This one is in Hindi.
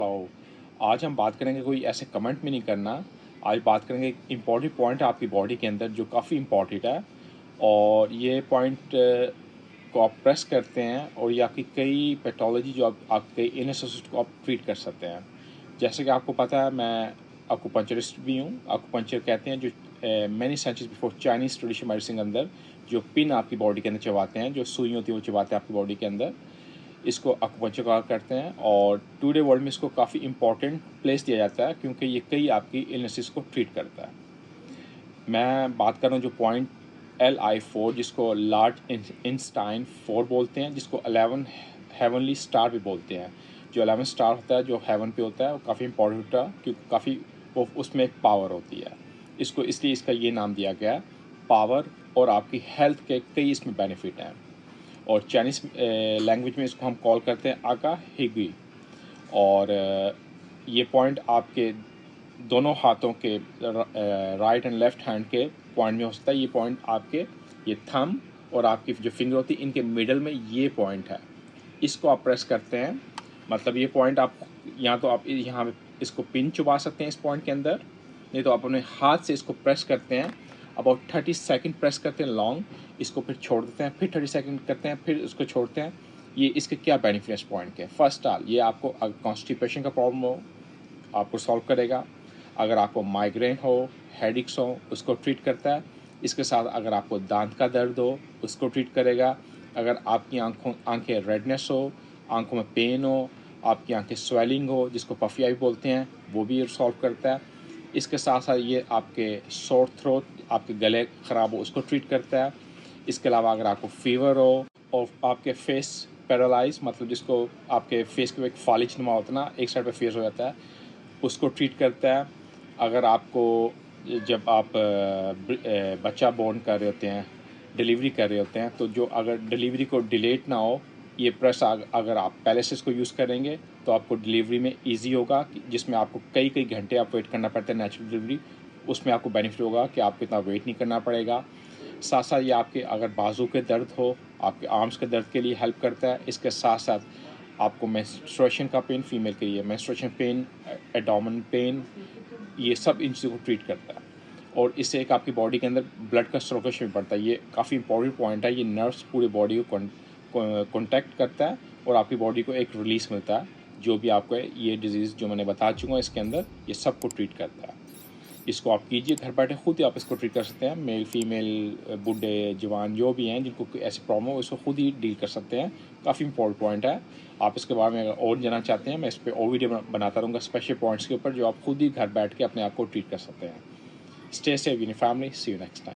तो आज हम बात करेंगे, कोई ऐसे कमेंट में नहीं करना। आज बात करेंगे एक इम्पॉर्टेंट पॉइंट है आपकी बॉडी के अंदर जो काफ़ी इम्पॉर्टेंट है, और ये पॉइंट को आप प्रेस करते हैं और ये आपकी कई पैथोलॉजी जो आपके इलनेसेस को आप ट्रीट कर सकते हैं। जैसे कि आपको पता है, मैं एक्यूपंक्चरिस्ट भी हूँ। एक्यूपंक्चर कहते हैं जो many centuries before Chinese traditional medicine के अंदर जो पिन आपकी बॉडी के अंदर चबाते हैं, जो सुई होती है वो चबाते हैं आपकी बॉडी के अंदर, इसको एक्यूपंक्चर कहा करते हैं। और टुडे वर्ल्ड में इसको काफ़ी इंपॉर्टेंट प्लेस दिया जाता है क्योंकि ये कई आपकी इलनेसेस को ट्रीट करता है। मैं बात कर रहा हूँ जो पॉइंट LI4, जिसको लार्ज इंस्टाइन 4 बोलते हैं, जिसको 11 हेवनली स्टार भी बोलते हैं। जो 11 स्टार होता है, जो हेवन पे होता है, वो काफ़ी इंपॉर्टेंट होता है क्योंकि काफ़ी वो उसमें एक पावर होती है। इसको इसलिए इसका ये नाम दिया गया है, पावर। और आपकी हेल्थ के कई इसमें बेनिफिट हैं। और चाइनीज़ लैंग्वेज में इसको हम कॉल करते हैं आका हिगी। और ये पॉइंट आपके दोनों हाथों के राइट एंड लेफ्ट हैंड के पॉइंट में हो सकता है। ये पॉइंट आपके ये थंब और आपकी जो फिंगर होती है इनके मिडल में ये पॉइंट है। इसको आप प्रेस करते हैं, मतलब ये पॉइंट आप या तो आप यहाँ पे इसको पिन चुबा सकते हैं इस पॉइंट के अंदर, नहीं तो आप अपने हाथ से इसको प्रेस करते हैं। अबाउट 30 सेकंड प्रेस करते हैं लॉन्ग, इसको फिर छोड़ देते हैं, फिर 30 सेकंड करते हैं, फिर इसको छोड़ते हैं। ये इसके क्या बेनिफिट्स पॉइंट के, फर्स्ट ऑल ये आपको कॉन्स्टिपेशन का प्रॉब्लम हो आपको सॉल्व करेगा। अगर आपको माइग्रेन हो, हेडेक्स हो, उसको ट्रीट करता है। इसके साथ अगर आपको दांत का दर्द हो उसको ट्रीट करेगा। अगर आपकी आंखें रेडनेस हो, आंखों में पेन हो, आपकी आंखें स्वेलिंग हो, जिसको पफी आई बोलते हैं, वो भी ये सॉल्व करता है। इसके साथ साथ ये आपके सोर थ्रोट, आपके गले ख़राब हो, उसको ट्रीट करता है। इसके अलावा अगर आपको फीवर हो और आपके फेस पैरालाइज, मतलब जिसको आपके फेस के एक फालिज नुमा होता है ना, एक साइड पे फेस हो जाता है, उसको ट्रीट करता है। अगर आपको जब आप बच्चा बोर्न कर रहे होते हैं, डिलीवरी कर रहे होते हैं, तो जो अगर डिलीवरी को डिलेट ना हो, ये प्रेस अगर आप पहले से इसको यूज़ करेंगे तो आपको डिलीवरी में इजी होगा, जिसमें आपको कई कई घंटे आप वेट करना पड़ता है नेचुरल डिलीवरी, उसमें आपको बेनिफिट होगा कि आपको इतना वेट नहीं करना पड़ेगा। साथ साथ ये आपके अगर बाजू के दर्द हो, आपके आर्म्स के दर्द के लिए हेल्प करता है। इसके साथ साथ आपको मेंस्ट्रुएशन का पेन, फीमेल के लिए मेंस्ट्रुएशन पेन, एब्डोमेन पेन, ये सब इन चीज़ों को ट्रीट करता है। और इससे एक आपकी बॉडी के अंदर ब्लड का सर्कुलेशन भी बढ़ता है। ये काफ़ी इंपॉर्टेंट पॉइंट है। ये नर्व्स पूरे बॉडी को कॉन्टैक्ट करता है और आपकी बॉडी को एक रिलीज मिलता है। जो भी आपको ये डिजीज़ जो मैंने बता चुका हूँ इसके अंदर, ये सब को ट्रीट करता है। इसको आप कीजिए घर बैठे, खुद ही आप इसको ट्रीट कर सकते हैं। मेल फीमेल, बूढ़े जवान जो भी हैं जिनको ऐसी प्रॉब्लम हो, इसको खुद ही डील कर सकते हैं। काफ़ी इंपॉर्टेंट पॉइंट है। आप इसके बारे में अगर और जानना चाहते हैं, मैं इस पर और वीडियो बनाता रहूँगा स्पेशल पॉइंट्स के ऊपर, जो आप खुद ही घर बैठ के अपने आप को ट्रीट कर सकते हैं। Stay safe in family, see you next time.